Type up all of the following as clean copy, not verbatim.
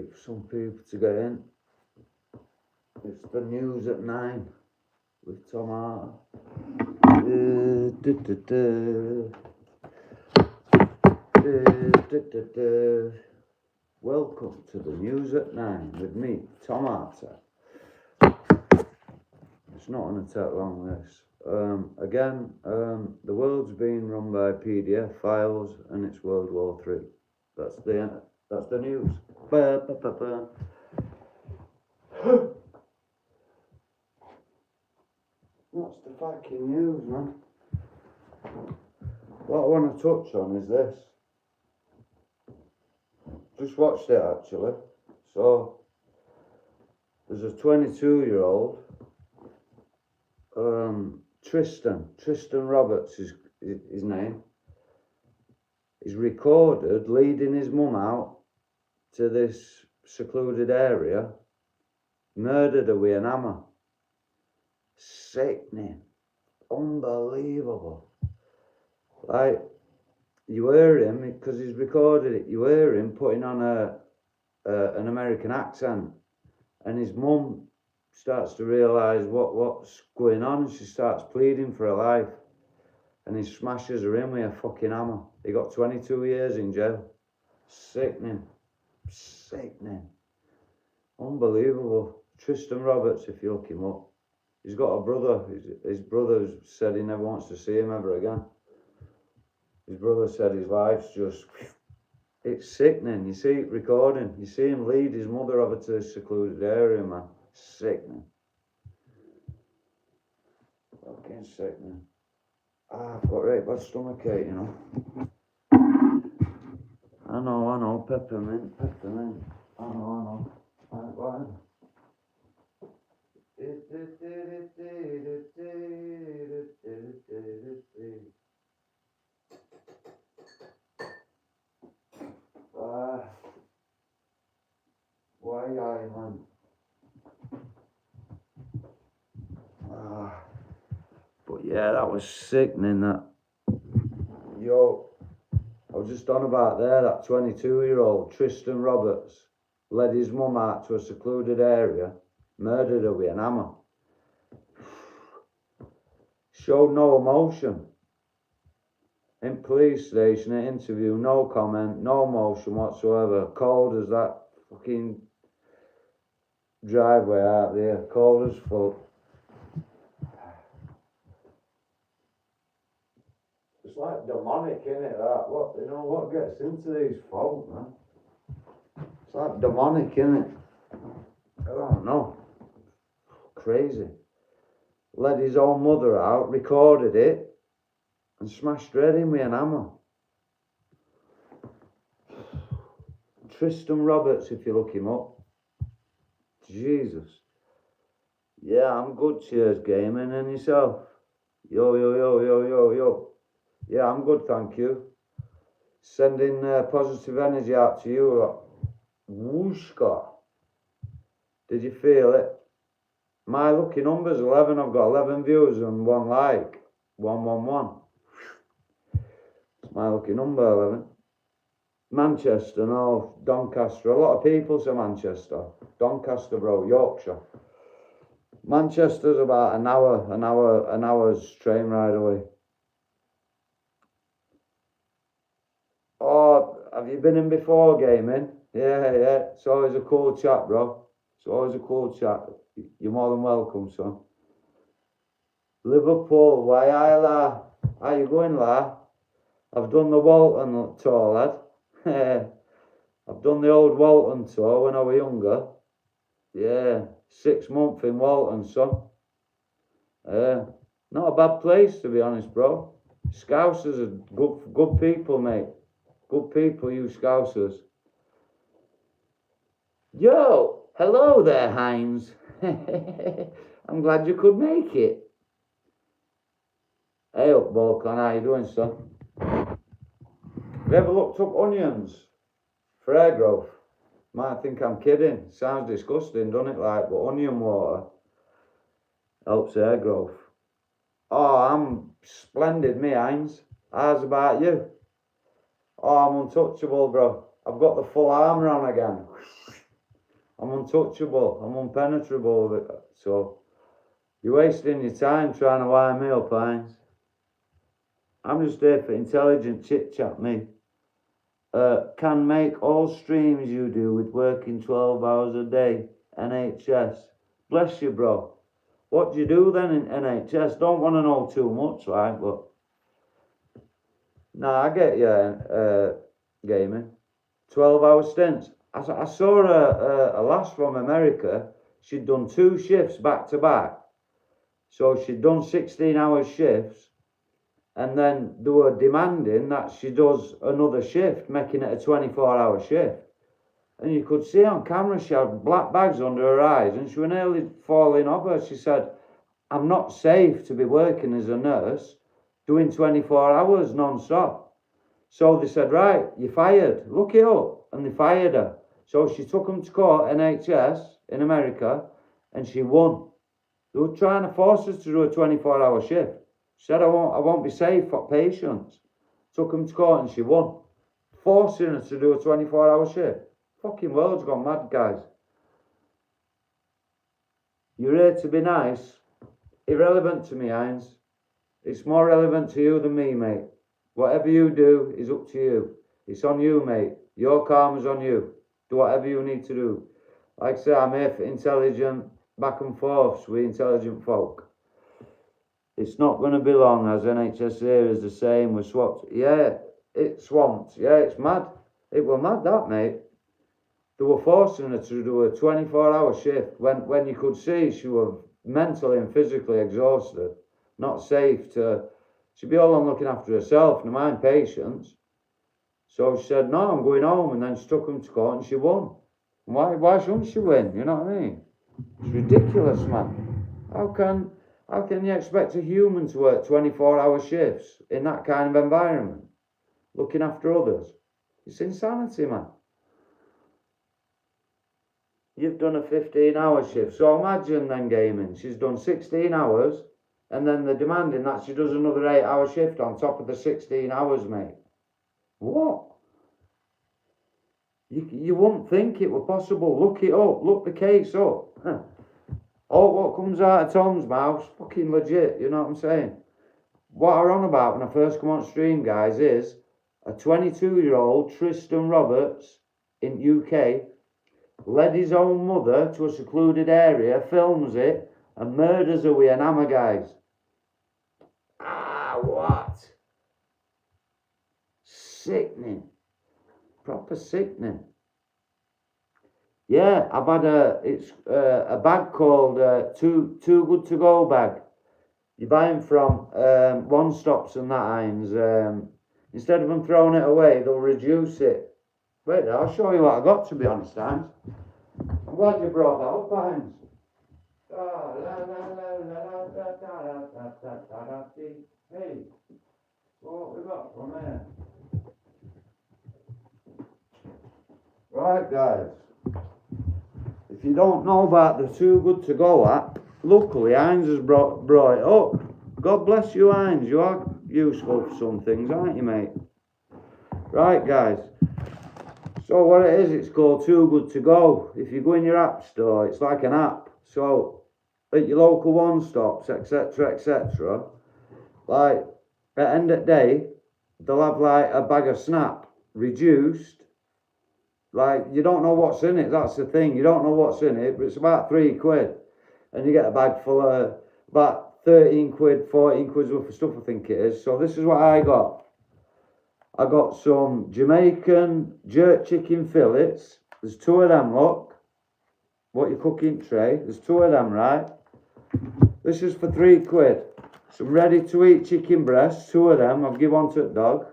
wait for some people to get in. It's the news at 9 with Tom Arthur. Welcome to the news at 9 with me, Tom Arthur. It's not going to take long, this. Again, the world's being run by PDF files and it's World War III. That's the news. That's the fucking news, man. What I want to touch on is this. Just watched it, actually. So, there's a 22-year-old, Tristan Roberts is his name. He's recorded leading his mum out to this secluded area, murdered her with an hammer. Sickening. Unbelievable. Like, you hear him, because he's recorded it, you hear him putting on an American accent, and his mum starts to realise what's going on, and she starts pleading for her life, and he smashes her in with a fucking hammer. He got 22 years in jail. Sickening. Unbelievable. Tristan Roberts, if you look him up. He's got a brother. His brother said he never wants to see him ever again. His brother said his life's just... It's sickening. You see it recording. You see him lead his mother over to this secluded area, man. Sickening. Fucking sickening. I've got right bad stomachache, you know. I know. Peppermint. I know. Right. Why Island? But yeah, that was sickening, that. Yo, I was just on about there, that 22-year-old Tristan Roberts led his mum out to a secluded area, murdered her with an hammer. Showed no emotion. In police station, an interview, no comment, no emotion whatsoever. Cold as that fucking driveway out there, cold as fuck. It's like demonic, innit, that? What gets into these folk, man? It's like demonic, innit? I don't know. Crazy. Led his own mother out, recorded it, and smashed her head in with an hammer. Tristan Roberts, if you look him up. Jesus. Yeah, I'm good, cheers, gaming, and yourself? Yo. Yeah, I'm good, thank you. Sending positive energy out to you. Whooshka. Did you feel it? My lucky number's 11. I've got 11 views and 1 like. 111. It's my lucky number, 11. Manchester, no, Doncaster. A lot of people say Manchester. Doncaster, bro, Yorkshire. Manchester's about an hour's train ride away. Oh, have you been in before, gaming? Yeah. It's always a cool chat, bro. It's always a cool chat. You're more than welcome, son. Liverpool, why I la? How you going, la? I've done the Walton tour, lad. I've done the old Walton tour when I was younger. Yeah, 6 months in Walton, son. Not a bad place, to be honest, bro. Scousers are good people, mate. Good people, you Scousers. Yo, hello there, Heinz. I'm glad you could make it. Hey up, Balkan, how you doing, son? Have you ever looked up onions for hair growth? Might think I'm kidding. Sounds disgusting, doesn't it? Like, but onion water helps hair growth. Oh, I'm splendid, me, Heinz. How's about you? Oh, I'm untouchable, bro. I've got the full armour on again. I'm untouchable. I'm unpenetrable. So you're wasting your time trying to wind me up, Heinz. I'm just here for intelligent chit-chat, me. Can make all streams you do with working 12 hours a day. NHS. Bless you, bro. What do you do then in NHS? Don't want to know too much, right? But nah, I get you, gaming. 12-hour stints. I saw a lass from America. She'd done 2 shifts back to back. So she'd done 16-hour shifts. And then they were demanding that she does another shift, making it a 24-hour shift. And you could see on camera she had black bags under her eyes and she was nearly falling over. She said, I'm not safe to be working as a nurse doing 24 hours non-stop. So they said, right, you're fired. Look it up. And they fired her. So she took them to court, NHS, in America, and she won. They were trying to force us to do a 24-hour shift. She said, I won't be safe for patients. Took them to court and she won. Forcing her to do a 24-hour shift. Fucking world's gone mad, guys. You're here to be nice. Irrelevant to me, Heinz. It's more relevant to you than me, mate. Whatever you do is up to you. It's on you, mate. Your karma's on you. Do whatever you need to do. Like I say, I'm here for intelligent back and forths with intelligent folk. It's not going to be long, as NHS here is the same. We're swapped. Yeah, it's swamped. Yeah, it's mad. It was mad, that, mate. They were forcing her to do a 24-hour shift when you could see she was mentally and physically exhausted. Not safe to... She'd be all on looking after herself, no mind patients. So she said, no, I'm going home. And then she took them to court and she won. Why shouldn't she win? You know what I mean? It's ridiculous, man. How can you expect a human to work 24-hour shifts in that kind of environment? Looking after others? It's insanity, man. You've done a 15-hour shift. So imagine then, gaming. She's done 16 hours and then they're demanding that she does another 8-hour shift on top of the 16 hours, mate. What? You wouldn't think it were possible. Look it up. Look the case up. Oh, what comes out of Tom's mouth, fucking legit, you know what I'm saying? What I'm on about when I first come on stream, guys, is a 22-year-old Tristan Roberts in UK led his own mother to a secluded area, films it, and murders her with an hammer, guys. Ah, what? Sickening. Proper sickening. Yeah, I've had a bag called Too Good To Go bag. You buy them from One Stops and that, Heinz. Instead of them throwing it away, they'll reduce it. Wait, I'll show you what I got, to be honest, Heinz. I'm glad you brought that up, Heinz. Hey, what we got from here? Right, guys. If you don't know about the Too Good To Go app, luckily Heinz has brought it up. God bless you, Heinz. You are useful for some things, aren't you, mate? Right, guys. So what it is, it's called Too Good To Go. If you go in your app store, it's like an app. So at your local One Stops, etc., like at the end of the day, they'll have like a bag of snap reduced. Like, you don't know what's in it, that's the thing. You don't know what's in it, but it's about £3. And you get a bag full of about 13 quid, 14 quid worth of stuff, I think it is. So this is what I got. I got some Jamaican jerk chicken fillets. There's 2 of them, look. What you cooking tray. There's 2 of them, right? This is for £3. Some ready-to-eat chicken breasts, 2 of them. I'll give one to the dog.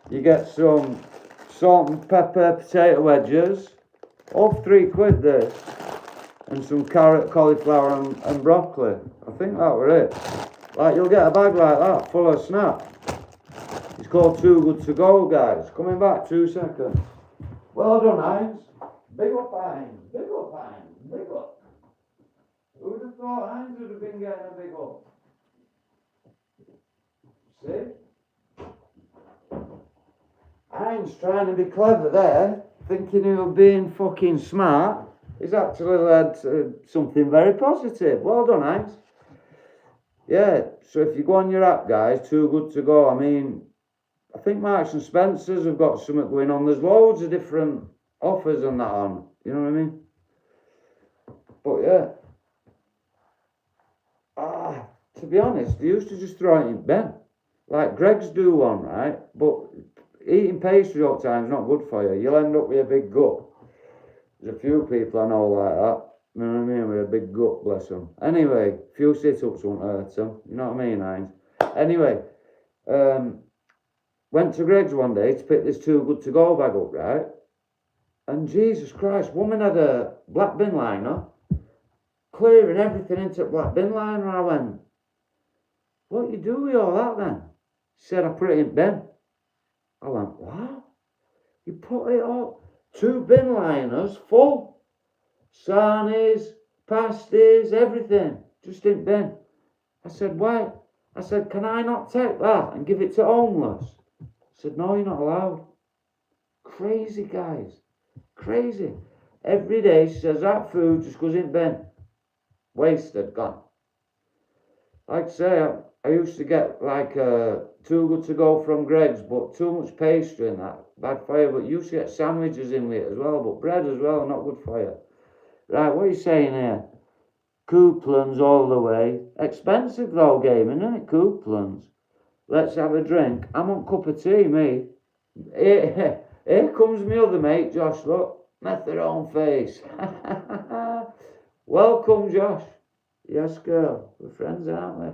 You get some salt and pepper potato wedges, all for £3 this, and some carrot, cauliflower and broccoli. I think that were it. Like, you'll get a bag like that full of snap. It's called Too Good To Go, guys. Coming back 2 seconds. Well done, Heinz. Big up, Heinz. Big up, Heinz. Big up. Who would have thought Heinz would have been getting a big up? See? Heinz trying to be clever there. thinking he was being fucking smart, he's actually led something very positive. Well done, Heinz. Yeah, so if you go on your app, guys, Too Good To Go. I mean, I think Marks and Spencer's have got something going on. There's loads of different offers and that on. You know what I mean? But yeah. To be honest, they used to just throw it in bin. Like Greg's do one, right? But eating pastry all the time is not good for you. You'll end up with a big gut. There's a few people I know like that. You know what I mean? With a big gut, bless them. Anyway, a few sit-ups won't hurt them. You know what I mean, Heinz? Anyway, went to Greg's one day to pick this Too Good To Go bag up, right? And Jesus Christ, woman had a black bin liner, clearing everything into the black bin liner. I went, what you do with all that then? She said, I put it in bin. I went, what? You put it all? 2 bin liners full. Sarnies, pasties, everything. Just in bin. I said, why? I said, can I not take that and give it to homeless? She said, no, you're not allowed. Crazy, guys. Crazy. Every day she says, that food just goes in bin. Wasted, gone. Like I say, I used to get like Too Good To Go from Greg's, but too much pastry and that, bad for you. But you used to get sandwiches in with it as well, but bread as well, not good for you. Right, what are you saying here? Couplans all the way. Expensive though, gaming, isn't it? Couplans. Let's have a drink. I'm on cup of tea, me. Here comes my other mate, Josh, look. Methadone face. Welcome, Josh. Yes, girl. We're friends, aren't we?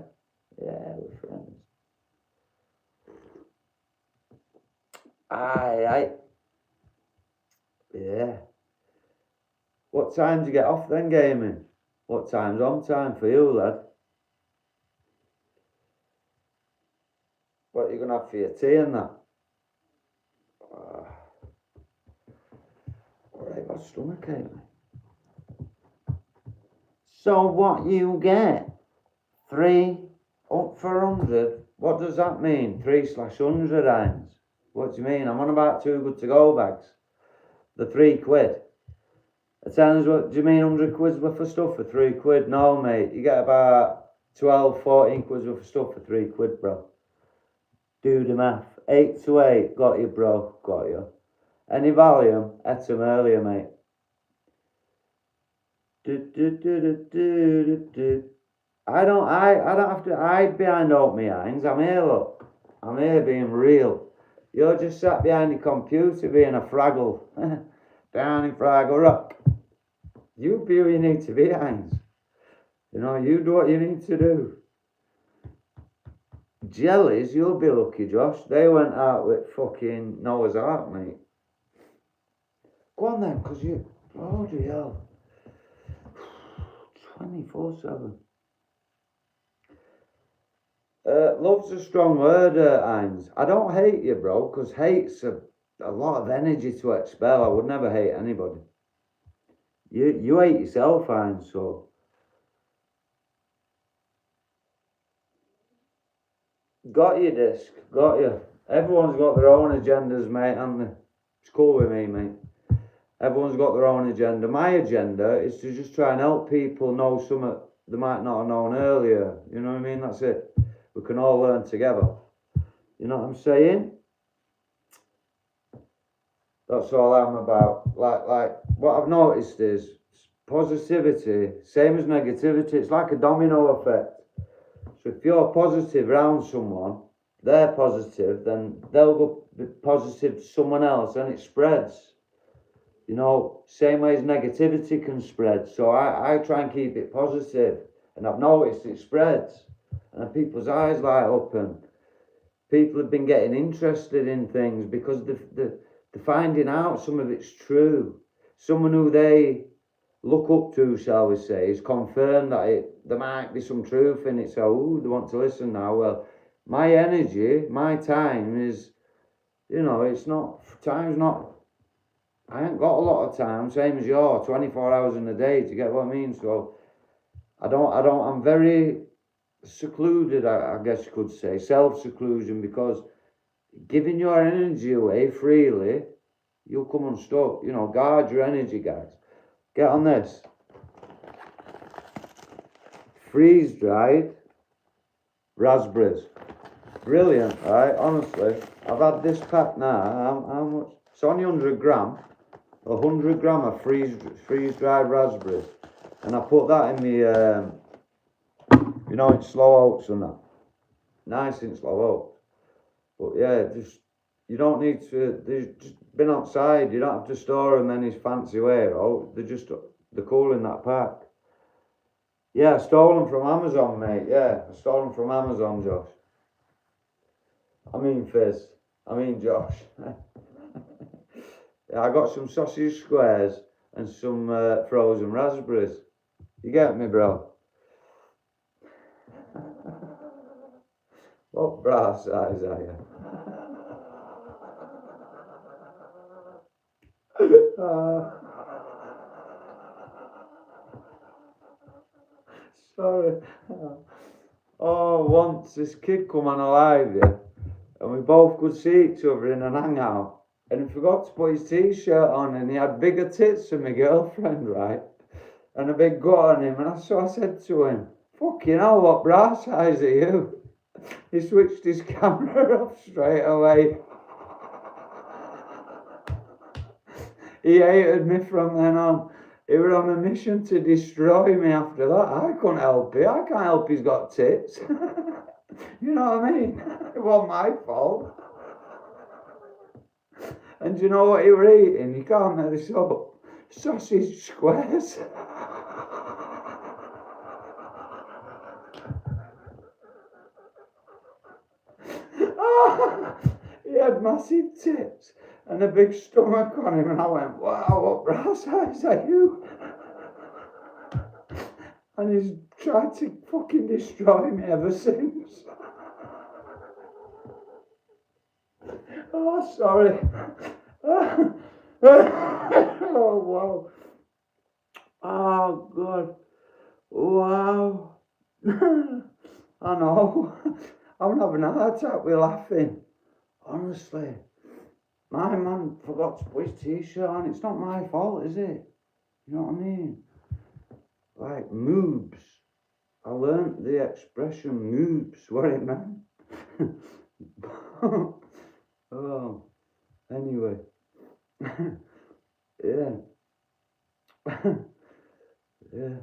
Yeah, we're friends. Aye. Yeah. What time do you get off then, gaming? What time's on time for you, lad? What are you going to have for your tea and that? Alright, got stomach ache. So what you get? 3 up for 100? What does that mean? 3/100, Heinz? What do you mean? I'm on about Too Good To Go bags. The £3. At times, what do you mean 100 quid's worth of stuff for £3? No, mate. You get about 12, 14 quid's worth of stuff for £3, bro. Do the math. 8 to 8. Got you, bro. Got you. Any Valium? Ate them earlier, mate. I don't have to hide behind all my Heinz. I'm here, look. I'm here being real. You're just sat behind the computer being a Fraggle. Down in Fraggle Rock. You be who you need to be, Heinz. You know, you do what you need to do. Jellies, you'll be lucky, Josh. They went out with fucking Noah's Ark, mate. Go on then, because you... Bloody hell. 24/7. Love's a strong word, Heinz. I don't hate you, bro, because hate's a lot of energy to expel. I would never hate anybody. You hate yourself, Heinz, so... Got you, Disc. Got you. Everyone's got their own agendas, mate, haven't they? It's cool with me, mate. Everyone's got their own agenda. My agenda is to just try and help people know something they might not have known earlier. You know what I mean? That's it. We can all learn together. You know what I'm saying? That's all I'm about. Like what I've noticed is positivity, same as negativity. It's like a domino effect. So if you're positive around someone, they're positive, then they'll go be positive to someone else, and it spreads. You know, same way as negativity can spread. So I try and keep it positive, and I've noticed it spreads, and people's eyes light up, and people have been getting interested in things because they're finding out some of it's true. Someone who they look up to, shall we say, is confirmed that there might be some truth in it. So, ooh, they want to listen now. Well, my energy, my time is, you know, time's not, I ain't got a lot of time, same as yours, 24 hours in a day, to get what I mean? So, I'm very secluded, I guess you could say, self-seclusion, because giving your energy away freely you'll come unstuck. You know, guard your energy, guys. Get on this. Freeze-dried raspberries. Brilliant, right? Honestly, I've had this pack now. How much? It's only 100 gram. 100 gram of freeze-dried raspberries. And I put that in me, you know, in slow oats and that. Nice in slow oats. But yeah, just, you don't need to, they've just been outside. You don't have to store them any fancy way. Oh, they're cool in that pack. Yeah, I stole them from Amazon, mate. Yeah, I stole them from Amazon, Josh. I mean, Fizz. I mean, Josh. Yeah, I got some sausage squares and some frozen raspberries. You get me, bro? What bra size are you? Sorry. Oh, once this kid come on alive, yeah, and we both could see each other in an hangout, and he forgot to put his t-shirt on, and he had bigger tits than my girlfriend, right, and a big gut on him, and so I said to him, fucking hell, what bra size are you? He switched his camera off straight away. He hated me from then on. He was on a mission to destroy me after that. I couldn't help it. I can't help he's got tits. You know what I mean? It wasn't my fault. And do you know what he was eating? You can't make this up. Sausage squares. He had massive tits and a big stomach on him, and I went, wow, what bra size are you? And he's tried to fucking destroy me ever since. Oh, sorry. Oh, wow. Oh, God. Wow. I know. I'm having a heart attack with laughing. Honestly. My man forgot to put his t-shirt on. It's not my fault, is it? You know what I mean? Like, moobs. I learnt the expression moobs, what it meant. Oh, anyway. Yeah. Yeah.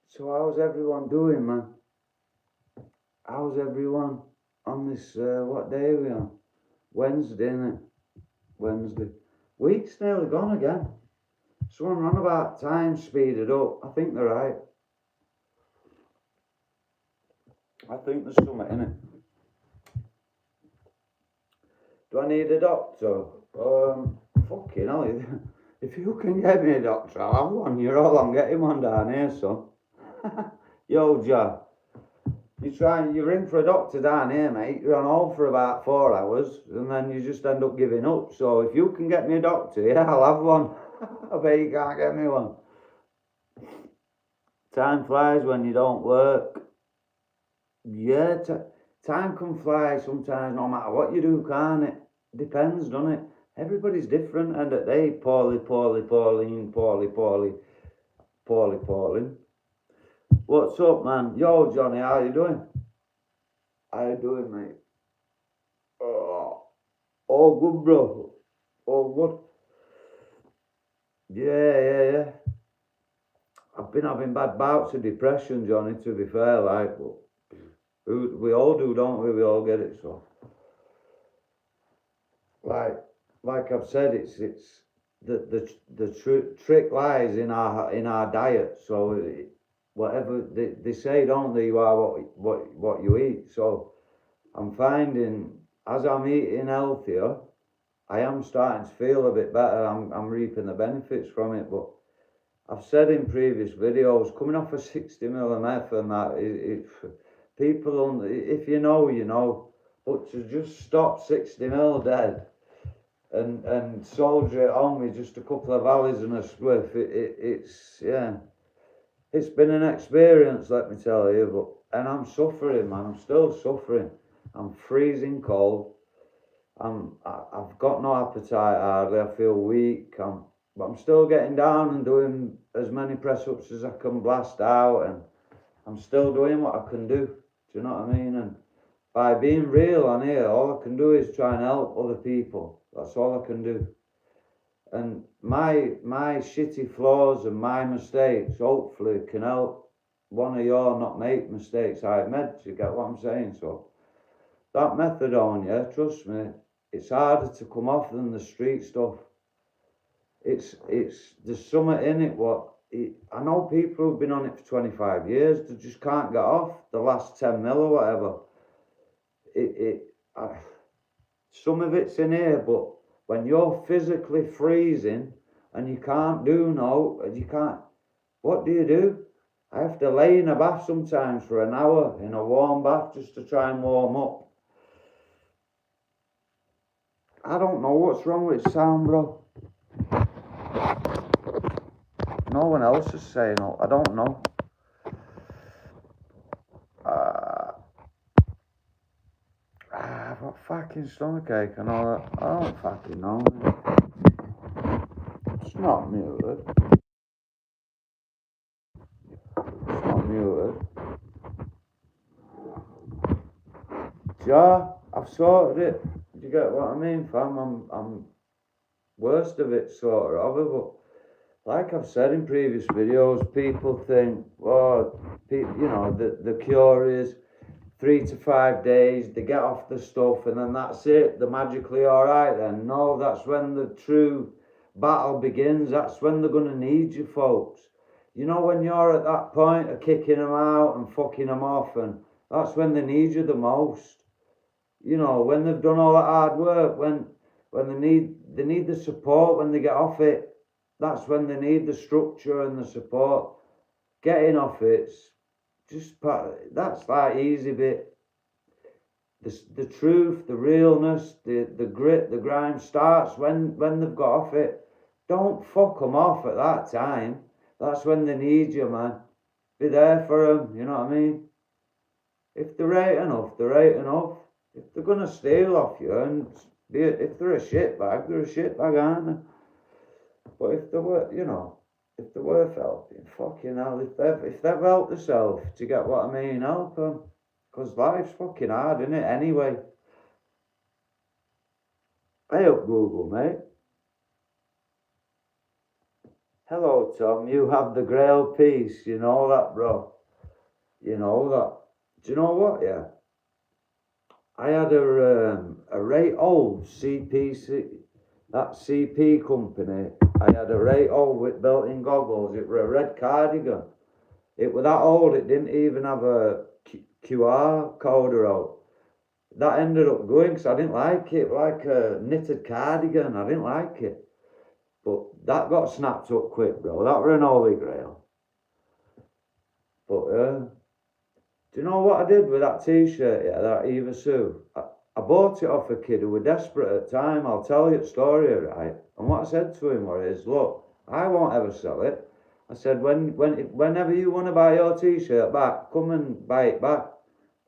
So how's everyone doing, man? How's everyone on this, what day are we on? Wednesday, innit? Wednesday. Week's nearly gone again. Someone on about time speeded up. I think they're right. I think there's something in it. Do I need a doctor? Fucking hell. If you can get me a doctor, I'll have one. You're all I'm getting one down here, son. Yo, Joe. You ring for a doctor down here, mate. You're on hold for about 4 hours, and then you just end up giving up. So if you can get me a doctor, yeah, I'll have one. I bet you can't get me one. Time flies when you don't work. Yeah, time can fly sometimes, no matter what you do, can't it? Depends, doesn't it? Everybody's different, and at they poorly. What's up, man? Yo, Johnny, how you doing? How you doing, mate? Oh, all good, bro. All good. Yeah. I've been having bad bouts of depression, Johnny, to be fair, like, but we all do, don't we? We all get it, so. Like I've said, it's the trick lies in our diet. So whatever they say, don't they? You are what you eat. So I'm finding as I'm eating healthier, I am starting to feel a bit better. I'm reaping the benefits from it. But I've said in previous videos, coming off a 60 ml of meth and that, people, if you know, you know. But to just stop 60 ml dead and soldier it on with just a couple of hours and a spliff, it's been an experience, let me tell you. And I'm suffering, man. I'm still suffering. I'm freezing cold. I've got no appetite hardly. I feel weak. But I'm still getting down and doing as many press ups as I can blast out, and I'm still doing what I can do. Do you know what I mean? And by being real on here, all I can do is try and help other people. That's all I can do. And my shitty flaws and my mistakes hopefully can help one of your not make mistakes I've made. You get what I'm saying? So that methadone, yeah, trust me, it's harder to come off than the street stuff. It's there's something in it. I know people who've been on it for 25 years, they just can't get off the last 10 mil or whatever. Some of it's in here, but when you're physically freezing and you can't, what do? I have to lay in a bath sometimes for an hour in a warm bath just to try and warm up. I don't know what's wrong with sound, bro. No one else is saying it. I don't know. I've got fucking stomachache and all that. I don't fucking know. It's not muted. It's not muted. Yeah, I've sorted it. Do you get what I mean, fam? I'm worst of it sort of, but like I've said in previous videos, people think, well, the cure is 3 to 5 days, they get off the stuff and then that's it, they're magically all right then. No, that's when the true battle begins. That's when they're going to need you, folks. You know, when you're at that point of kicking them out and fucking them off, and that's when they need you the most. You know, when they've done all that hard work, when they need the support when they get off it. That's when they need the structure and the support. Getting off it's just that's like easy bit. The truth, the realness, the grit, the grime starts when they've got off it. Don't fuck them off at that time. That's when they need you, man. Be there for them, you know what I mean? If they're right enough, they're right enough. If they're gonna steal off you and if they're a shitbag, they're a shitbag, aren't they? But if they were, if they're worth helping, fucking hell, if they've helped themselves, do you get what I mean? Help them. Because life's fucking hard, isn't it? Anyway. Hey up, Google, mate. Hello, Tom. You have the Grail piece. You know that, bro. You know that. Do you know what, yeah? I had a right old CPC, that CP company. I had a right old with built-in goggles. It were a red cardigan. It was that old, it didn't even have a QR code out. That ended up going because I didn't like it, like a knitted cardigan. I didn't like it. But that got snapped up quick, bro. That were an holy grail. But do you know what I did with that t-shirt, yeah, that Eva Sue? I bought it off a kid who was desperate at the time. I'll tell you the story, right? And what I said to him was, look, I won't ever sell it. I said, whenever you want to buy your t-shirt back, come and buy it back.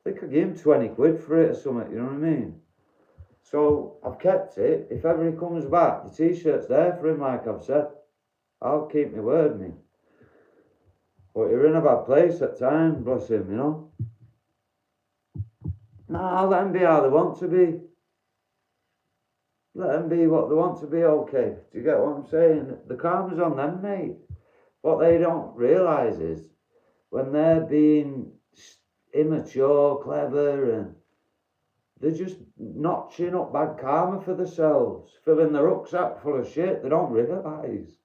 I think I gave him 20 quid for it or something, you know what I mean? So I've kept it. If ever he comes back, the t-shirt's there for him, like I've said. I'll keep my word, me. But you're in a bad place at times, bless him, you know. Nah, let them be how they want to be. Let them be what they want to be, okay. Do you get what I'm saying? The karma's on them, mate. What they don't realise is when they're being immature, clever, and they're just notching up bad karma for themselves, filling their rucksack full of shit they don't realise.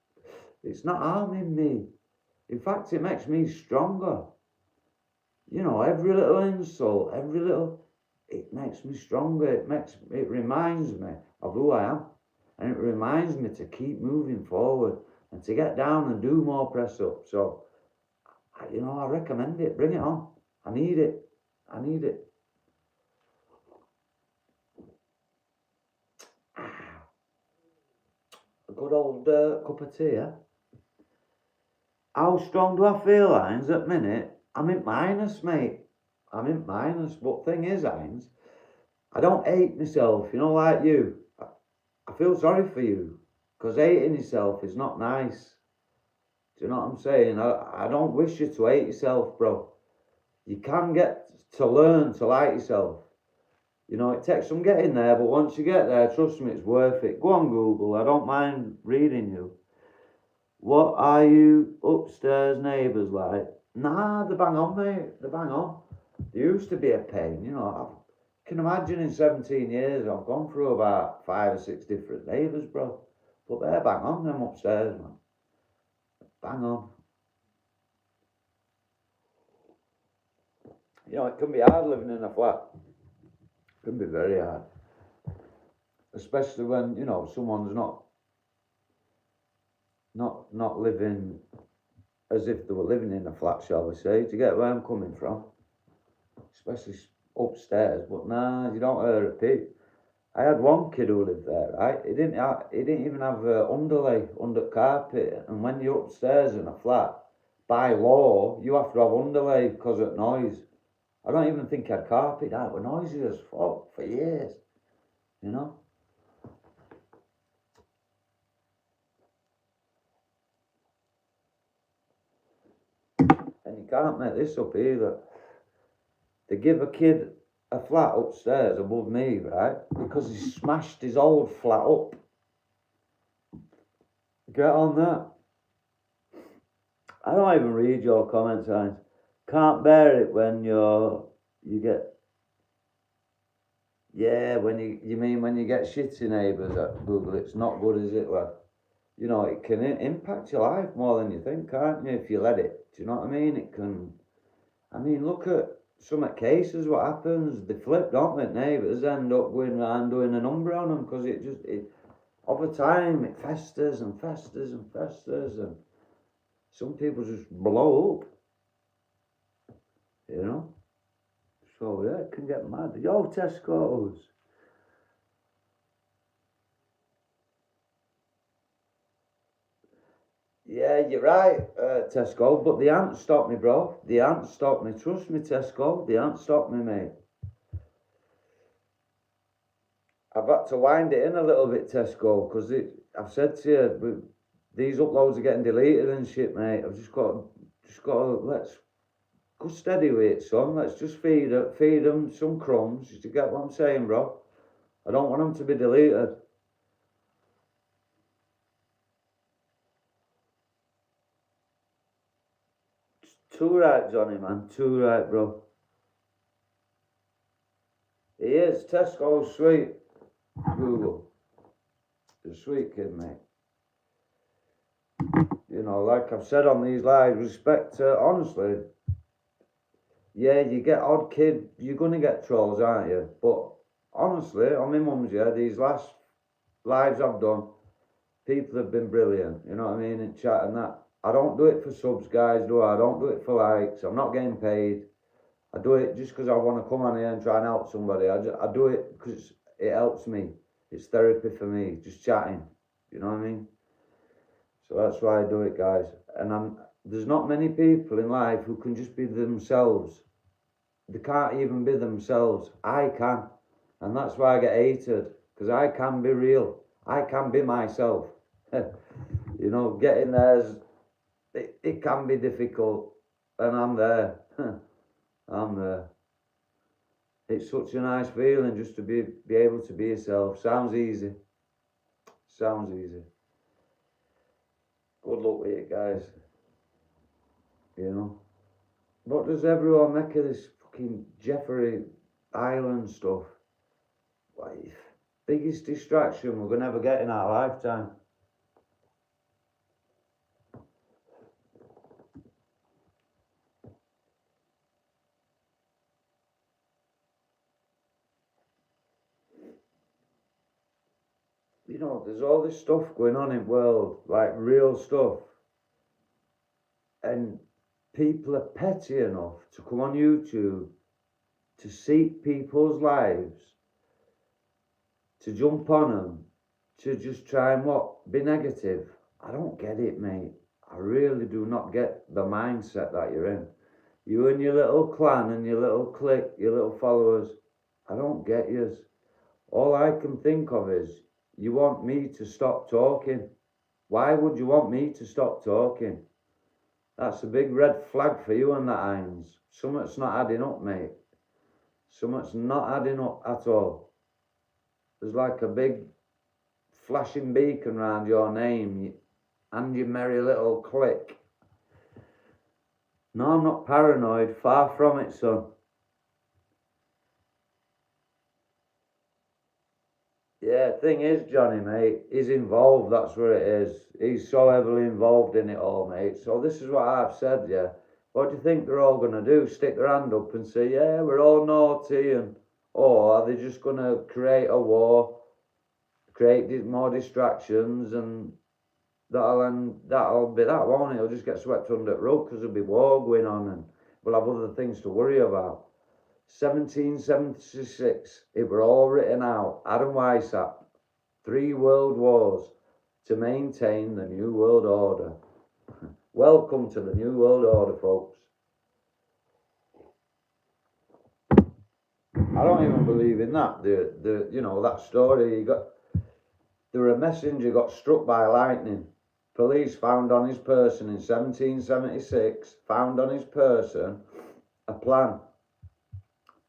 It's not harming me. In fact, it makes me stronger. You know, every little insult, it makes me stronger. It reminds me of who I am. And it reminds me to keep moving forward and to get down and do more press ups. So, I recommend it. Bring it on. I need it. A good old cup of tea, yeah? How strong do I feel, Heinz, at minute? I'm in minus, mate. I'm in minus. But thing is, Heinz, I don't hate myself, you know, like you. I feel sorry for you, because hating yourself is not nice. Do you know what I'm saying? I don't wish you to hate yourself, bro. You can get to learn to like yourself. You know, it takes some getting there, but once you get there, trust me, it's worth it. Go on Google, I don't mind reading you. What are you upstairs neighbours like? Nah, they're bang on, mate. They're bang on. They used to be a pain, you know. I can imagine in 17 years, I've gone through about 5 or 6 different neighbours, bro. But they're bang on, them upstairs, man. Bang on. You know, it can be hard living in a flat. It can be very hard. Especially when, you know, someone's not living as if they were living in a flat, shall we say. Do you get where I'm coming from? Especially upstairs. But nah, you don't hear a peep. I had one kid who lived there, right? He didn't even have underlay under carpet. And when you're upstairs in a flat, by law, you have to have underlay because of noise. I don't even think I had carpet out. It was noisy as fuck for years, you know? And you can't make this up either. They give a kid a flat upstairs above me, right? Because he smashed his old flat up. Get on that. I don't even read your comment signs. Can't bear it when you get, yeah, when you mean when you get shitty neighbours at Google, it's not good, is it? Well, you know, it can impact your life more than you think, can't you, if you let it? Do you know what I mean? It can, I mean, look at some cases, what happens, they flip, don't they? Neighbours end up going around doing a number on them, because over time, it festers and festers and festers, and some people just blow up, you know? So, yeah, it can get mad. Yo, Tesco's. Yeah, you're right, Tesco, but they haven't stopped me, bro. They haven't stopped me. Trust me, Tesco, they haven't stopped me, mate. I've had to wind it in a little bit, Tesco, because I've said to you, these uploads are getting deleted and shit, mate. I've just got to, let's go steady with it, son. Let's just feed them some crumbs. You get what I'm saying, bro? I don't want them to be deleted. Too right, Johnny, man. Too right, bro. He is. Tesco's sweet. Google. He's a sweet kid, mate. You know, like I've said on these lives, respect, honestly, yeah, you get odd kid, you're going to get trolls, aren't you? But honestly, on my mum's, yeah, these last lives I've done, people have been brilliant, you know what I mean, in chat and that. I don't do it for subs, guys, do I? I don't do it for likes. I'm not getting paid. I do it just because I want to come on here and try and help somebody. I do it because it helps me. It's therapy for me, just chatting, you know what I mean? So that's why I do it, guys. And there's not many people in life who can just be themselves. They can't even be themselves. I can. And that's why I get hated. Because I can be real. I can be myself. You know, getting there, it can be difficult. And I'm there. I'm there. It's such a nice feeling just to be able to be yourself. Sounds easy. Sounds easy. Good luck with it, guys. You know. What does everyone make of this fucking Jeffrey Island stuff? Like, biggest distraction we're gonna ever get in our lifetime. You know, there's all this stuff going on in the world, like real stuff. And people are petty enough to come on YouTube to seek people's lives, to jump on them, to just try and be negative. I don't get it, mate. I really do not get the mindset that you're in. You and your little clan and your little clique, your little followers, I don't get yous. All I can think of is, you want me to stop talking. Why would you want me to stop talking? That's a big red flag for you and that, Hines. Something's not adding up, mate. Something's not adding up at all. There's like a big flashing beacon round your name and your merry little clique. No, I'm not paranoid. Far from it, son. Yeah, thing is, Johnny, mate, he's involved, that's what it is. He's so heavily involved in it all, mate. So this is what I've said, yeah. What do you think they're all going to do? Stick their hand up and say, yeah, we're all naughty, and or are they just going to create a war, create more distractions, and that'll be that, won't it? It'll just get swept under the rug because there'll be war going on and we'll have other things to worry about. 1776, it were all written out. Adam Weishaupt, 3 world wars to maintain the New World Order. Welcome to the New World Order, folks. I don't even believe in that. That story. A messenger got struck by lightning. Police found on his person in 1776, found on his person a plan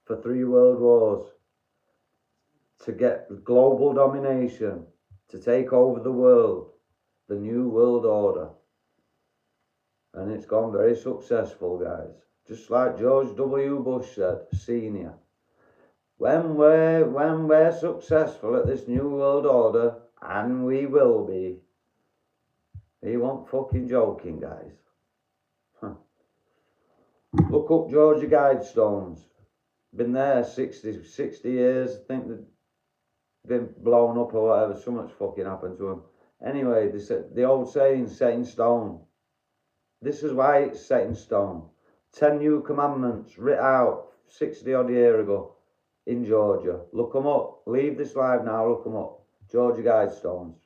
for 3 world wars to get global domination, to take over the world, the New World Order. And it's gone very successful, guys. Just like George W. Bush said, Senior. When we're successful at this New World Order, and we will be, he won't fucking joking, guys. Huh. Look up Georgia Guidestones. Been there 60 years. I think they've been blown up or whatever. Something's fucking happened to them. Anyway, they said, the old saying, set in stone. This is why it's set in stone. 10 new commandments writ out 60 odd year ago in Georgia. Look them up. Leave this live now, look them up. Georgia Guidestones.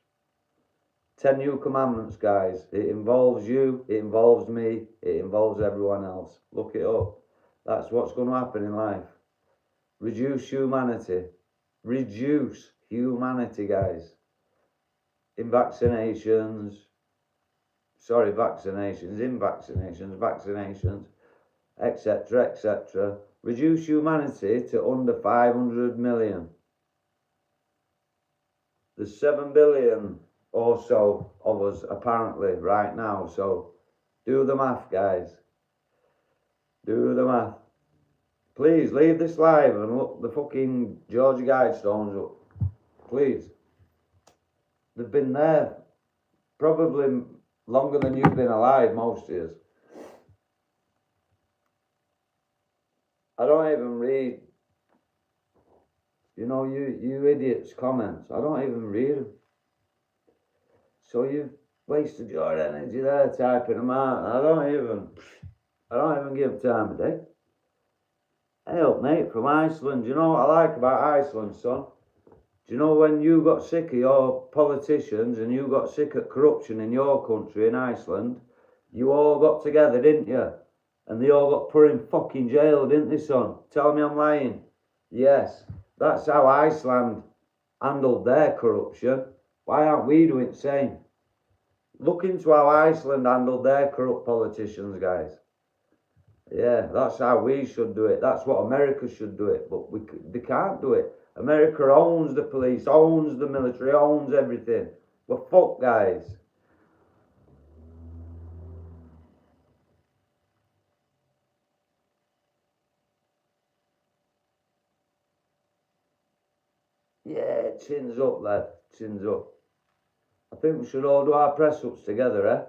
10 new commandments, guys. It involves you, it involves me, it involves everyone else. Look it up. That's what's going to happen in life. Reduce humanity. Reduce humanity, guys. In vaccinations, etc. Reduce humanity to under 500 million. There's 7 billion or so of us apparently right now, so do the math, guys. Do the math. Please leave this live and look the fucking Georgia Guidestones up. Please. They've been there probably longer than you've been alive, most years. I don't even read, you idiots' comments. I don't even read them. So you've wasted your energy there typing them out. I don't even give time of day. Hey up, mate, from Iceland. Do you know what I like about Iceland, son? Do you know when you got sick of your politicians and you got sick of corruption in your country, in Iceland, you all got together, didn't you? And they all got put in fucking jail, didn't they, son? Tell me I'm lying. Yes, that's how Iceland handled their corruption. Why aren't we doing the same? Look into how Iceland handled their corrupt politicians, guys. Yeah, that's how we should do it. That's what America should do it, but they can't do it. America owns the police, owns the military, owns everything. We're fucked, guys. Yeah, chins up, lad. Chins up. I think we should all do our press-ups together, eh?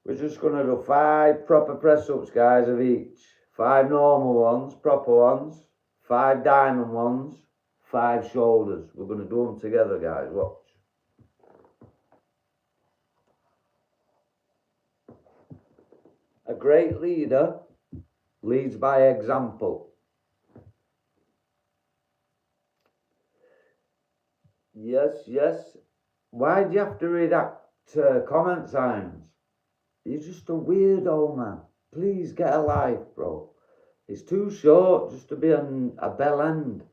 We're just going to do 5 proper press-ups, guys, of each. 5 normal ones, proper ones. 5 diamond ones. 5 shoulders. We're going to do them together, guys. Watch. A great leader leads by example. Yes. Why do you have to redact comment signs? You're just a weirdo, man. Please get a life, bro. It's too short just to be a bell end.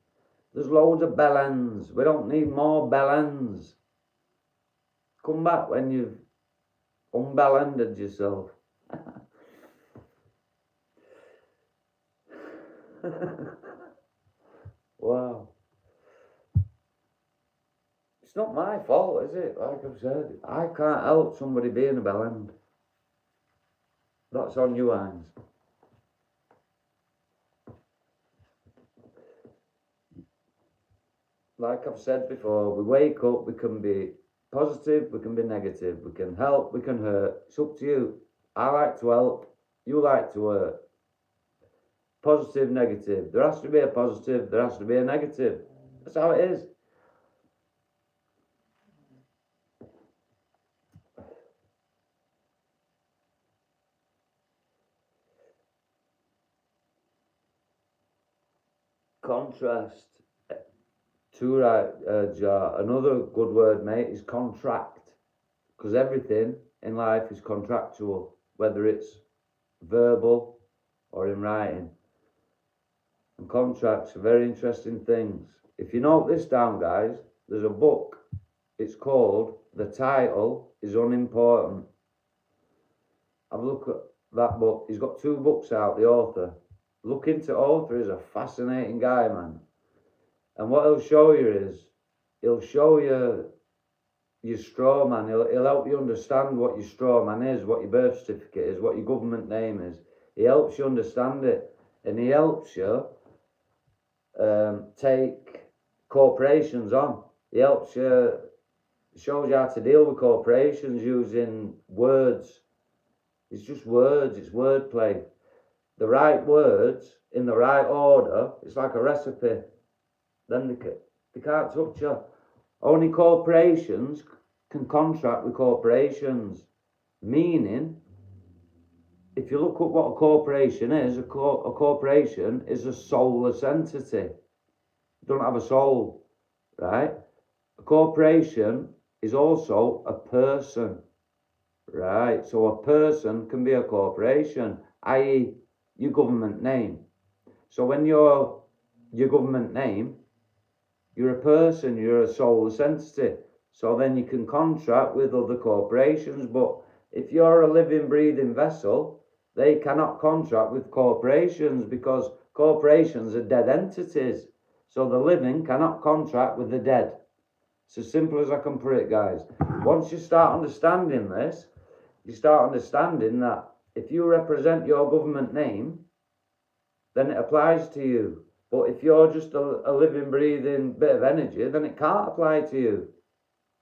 There's loads of bell ends. We don't need more bell ends. Come back when you've unbell-ended yourself. Wow. It's not my fault, is it? Like I've said, I can't help somebody being a bell end. That's on you, Hines. Like I've said before, we wake up, we can be positive, we can be negative, we can help, we can hurt. It's up to you. I like to help, you like to hurt. Positive, negative. There has to be a positive, there has to be a negative. That's how it is. Contrast. Too right, Jar. Another good word, mate, is contract. Because everything in life is contractual, whether it's verbal or in writing. And contracts are very interesting things. If you note this down, guys, there's a book. It's called The Title is Unimportant. Have a look at that book. He's got 2 books out, the author. Look into author. He's a fascinating guy, man. And what he'll show you is, he'll show you your straw man. He'll help you understand what your straw man is, what your birth certificate is, what your government name is. He helps you understand it. And he helps you take corporations on. He helps you, shows you how to deal with corporations using words. It's just words, it's wordplay. The right words in the right order, it's like a recipe. Then they can't touch you. Only corporations can contract with corporations. Meaning, if you look up what a corporation is, a corporation is a soulless entity. It don't have a soul, right? A corporation is also a person, right? So a person can be a corporation, i.e. your government name. So when your government name, you're a person, you're a soulless entity. So then you can contract with other corporations. But if you're a living, breathing vessel, they cannot contract with corporations because corporations are dead entities. So the living cannot contract with the dead. It's as simple as I can put it, guys. Once you start understanding this, you start understanding that if you represent your government name, then it applies to you. But if you're just a living, breathing bit of energy, then it can't apply to you.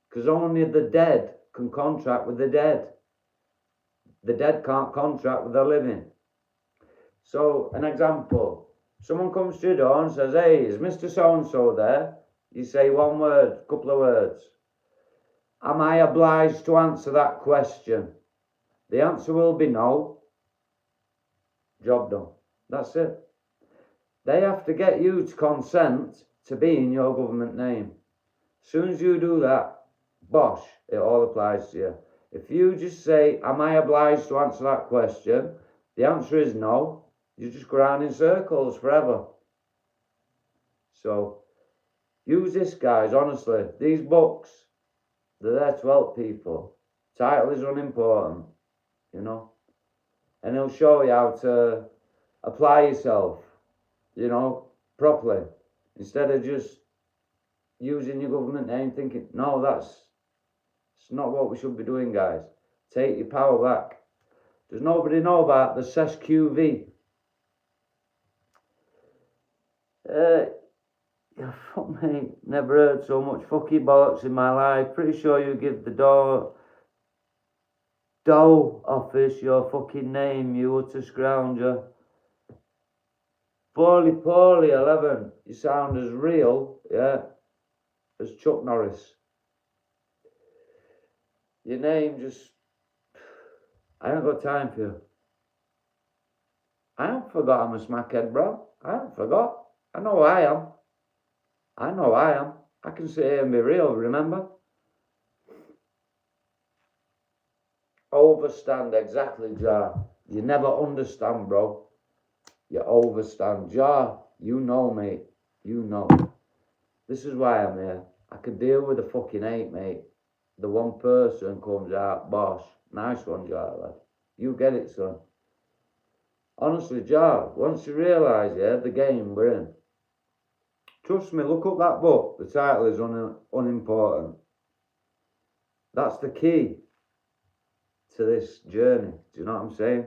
Because only the dead can contract with the dead. The dead can't contract with the living. So, an example. Someone comes to your door and says, hey, is Mr. So-and-so there? You say one word, couple of words. Am I obliged to answer that question? The answer will be no. Job done. That's it. They have to get you to consent to be in your government name. As soon as you do that, bosh, it all applies to you. If you just say, am I obliged to answer that question? The answer is no. You just go around in circles forever. So, use this, guys, honestly. These books, they're there to help people. Title is unimportant, you know. And he'll show you how to apply yourself, you know, properly. Instead of just using your government name thinking, no, it's not what we should be doing, guys. Take your power back. Does nobody know about the SESQV? Fuck me, never heard so much fucky bollocks in my life. Pretty sure you give the Doe office your fucking name, you utter scrounger. Poorly 11. You sound as real, yeah, as Chuck Norris. Your name just... I ain't got time for you. I haven't forgot I'm a smackhead, bro. I haven't forgot. I know I am. I know I am. I can sit here and be real, remember? Overstand, exactly, Jar. You never understand, bro. You overstand. Jar, you know, mate. You know. This is why I'm here. I can deal with the fucking hate, mate. The one person comes out, bosh. Nice one, Jar, lad. You get it, son. Honestly, Jar, once you realise, yeah, the game we're in. Trust me, look up that book. The title is unimportant. That's the key to this journey. Do you know what I'm saying?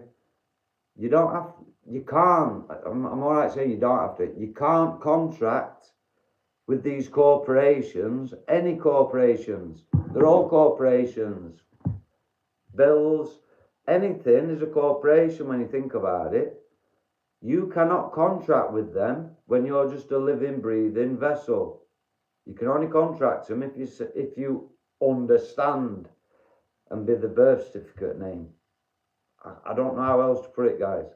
You don't have, you can't, I'm alright saying you don't have to, you can't contract with these corporations, any corporations. They're all corporations. Bills, anything is a corporation when you think about it. You cannot contract with them when you're just a living, breathing vessel. You can only contract them if you understand and be the birth certificate name. I don't know how else to put it, guys.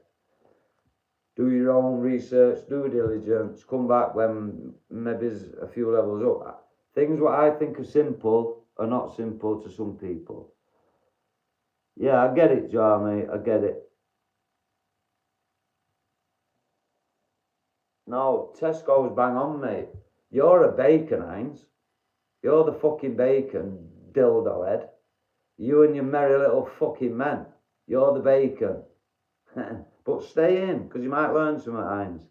Do your own research, do diligence, come back when maybe a few levels up. Things what I think are simple are not simple to some people. Yeah, I get it, Jar, mate, I get it. No, Tesco's bang on, mate. You're a bacon, Heinz. You're the fucking bacon, dildo head. You and your merry little fucking men. You're the bacon. But stay in, because you might learn something, Heinz.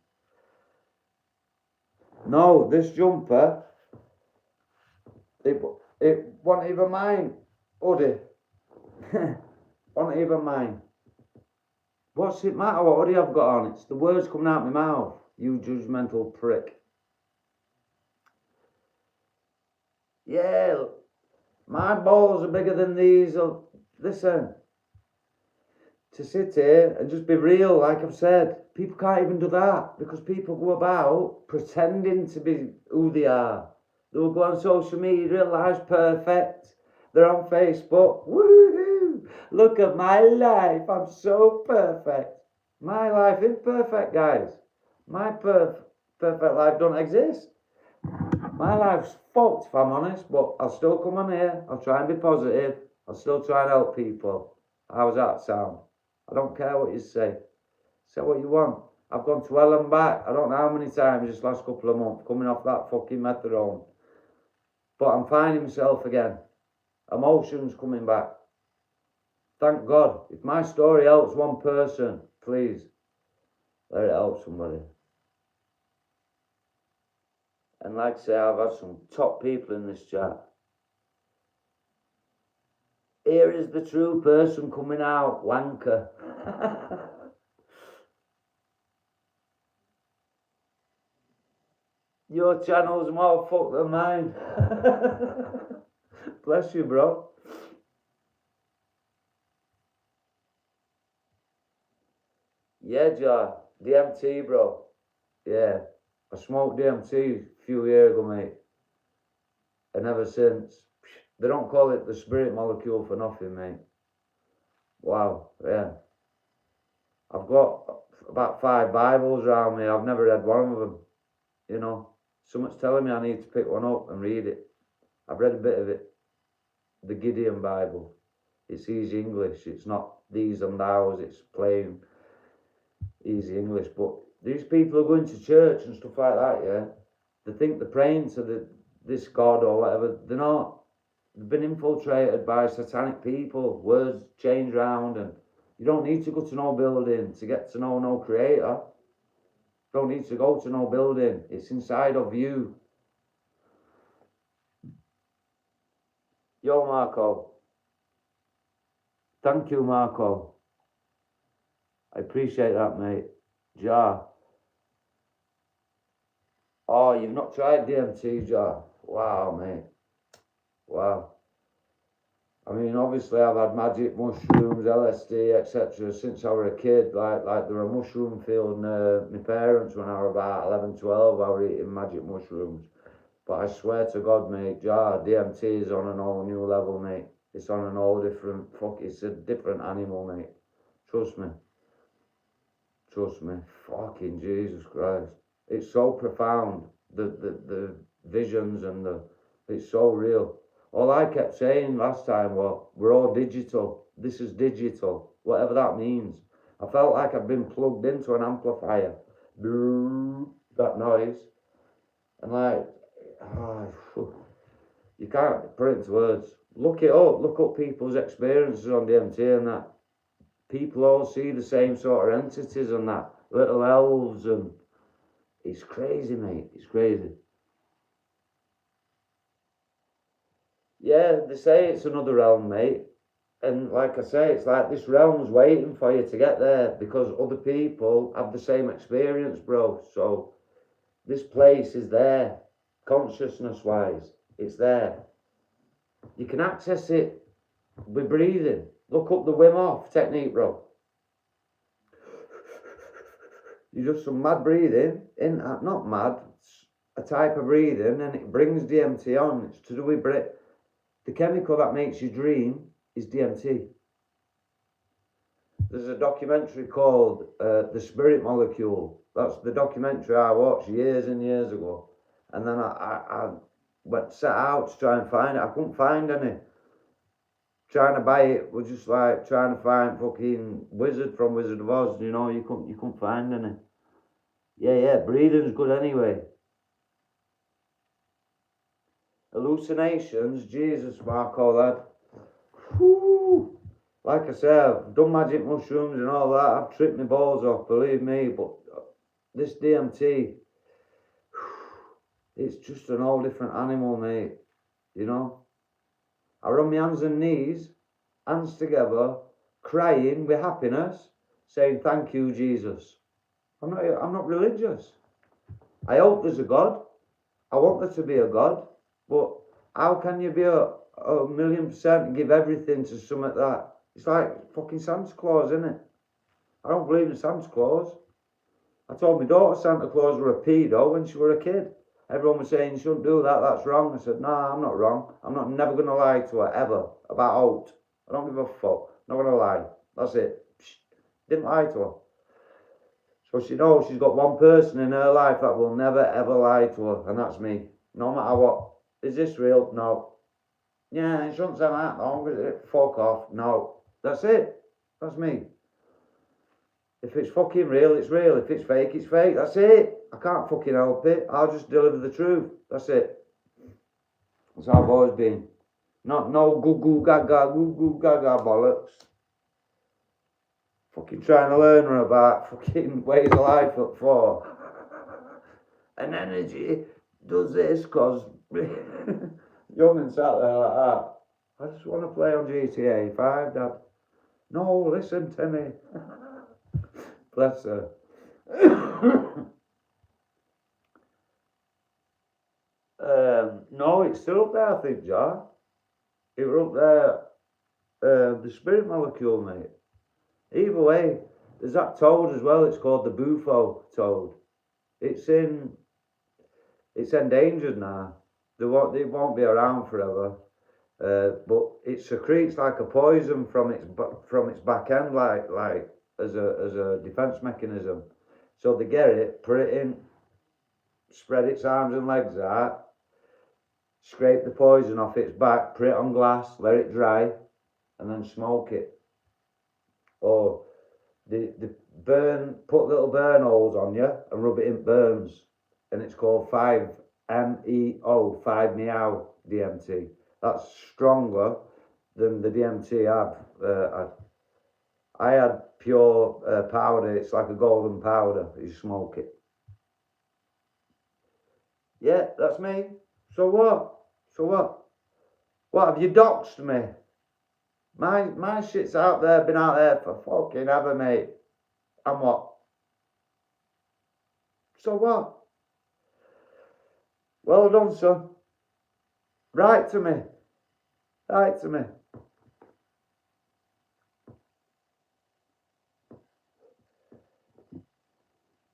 No, this jumper, it wasn't even mine, Uddy. Wasn't even mine. What's it matter what hoodie I've got on? It's the words coming out my mouth, you judgmental prick. Yeah, my balls are bigger than these. Listen, to sit here and just be real, like I've said, people can't even do that because people go about pretending to be who they are. They'll go on social media, life's perfect. They're on Facebook. Woohoo! Look at my life. I'm so perfect. My life is perfect, guys. My perfect life don't exist. My life's fucked, if I'm honest, but I'll still come on here. I'll try and be positive. I'll still try and help people. How's that sound? I don't care what you say. Say what you want. I've gone to hell and back. I don't know how many times this last couple of months coming off that fucking methadone. But I'm finding myself again. Emotions coming back. Thank God. If my story helps one person, please let it help somebody. And like I say, I've had some top people in this chat. Here is the true person coming out, wanker. Your channel's more fucked than mine. Bless you, bro. Yeah, Jar. DMT, bro. Yeah. I smoked DMT a few years ago, mate. And ever since, they don't call it the spirit molecule for nothing, mate. Wow, yeah. I've got about 5 Bibles around me. I've never read one of them, you know. Someone's telling me I need to pick one up and read it. I've read a bit of it. The Gideon Bible. It's easy English. It's not these and thous. It's plain easy English. But these people are going to church and stuff like that, yeah. They think they're praying to this God or whatever. They're not. They've been infiltrated by satanic people. Words change round, and you don't need to go to no building to get to know no creator. Don't need to go to no building. It's inside of you. Yo, Marco. Thank you, Marco. I appreciate that, mate. Jar. Oh, you've not tried DMT, Jar? Wow, mate. Wow. I mean, obviously, I've had magic mushrooms, LSD, etc. since I was a kid. Like there were a mushroom field near my parents when I was about 11, 12. I was eating magic mushrooms. But I swear to God, mate, Jar, DMT is on an all new level, mate. It's on an all different, it's a different animal, mate. Trust me. Trust me. Fucking Jesus Christ. It's so profound. The visions and it's so real. All I kept saying last time was, we're all digital. This is digital. Whatever that means. I felt like I'd been plugged into an amplifier. That noise. And like, oh, you can't put it into words. Look it up. Look up people's experiences on DMT and that. People all see the same sort of entities and that. Little elves and... It's crazy, mate. It's crazy. Yeah, they say it's another realm, mate. And like I say, it's like this realm's waiting for you to get there because other people have the same experience, bro. So this place is there, consciousness-wise. It's there. You can access it with breathing. Look up the Wim Hof technique, bro. You just some mad breathing, not mad, it's a type of breathing, and it brings DMT on. It's to do with the chemical that makes you dream is DMT. There's a documentary called The Spirit Molecule. That's the documentary I watched years and years ago. And then I set out to try and find it. I couldn't find any. Trying to buy it was just like trying to find fucking Wizard from Wizard of Oz. You know, you couldn't find any. Yeah, breathing's good anyway. Hallucinations, Jesus, Mark, all that. Whew. Like I said, I've done magic mushrooms and all that. I've tripped my balls off, believe me. But this DMT, it's just an all different animal, mate. You know? I run my hands and knees, hands together, crying with happiness, saying, thank you, Jesus. I'm not religious. I hope there's a God. I want there to be a God. But how can you be a 1,000,000% and give everything to something like that? It's like fucking Santa Claus, isn't it? I don't believe in Santa Claus. I told my daughter Santa Claus were a pedo when she were a kid. Everyone was saying you shouldn't do that, that's wrong. I said, nah, I'm not wrong. I'm never going to lie to her, ever, about out. I don't give a fuck. Not going to lie. That's it. Didn't lie to her. So she knows she's got one person in her life that will never, ever lie to her, and that's me. No matter what. Is this real? No. Yeah, it shouldn't sound that long, is it? Fuck off. No. That's it. That's me. If it's fucking real, it's real. If it's fake, it's fake. That's it. I can't fucking help it. I'll just deliver the truth. That's it. That's how I've always been. Not no goo gaga bollocks. Fucking trying to learn her about fucking ways of life at 4. And energy does this because young and sat there like that. I just want to play on GTA 5, Dad. No, listen to me. Bless her. No, it's still up there, I think, Jar. It was up there. The Spirit Molecule, mate. Either way, there's that toad as well. It's called the bufo toad. It's endangered now. They won't be around forever. But it secretes like a poison from its back end, like as a defense mechanism. So they get it, put it in, spread its arms and legs out, scrape the poison off its back, put it on glass, let it dry, and then smoke it. Or they put little burn holes on you and rub it in burns, and it's called 5-MeO, 5-meow DMT. That's stronger than the DMT I had pure powder. It's like a golden powder. You smoke it. Yeah, that's me. So what? So what? What, have you doxed me? My shit's out there, been out there for fucking ever, mate. And what? So what? Well done, son. Write to me. Write to me.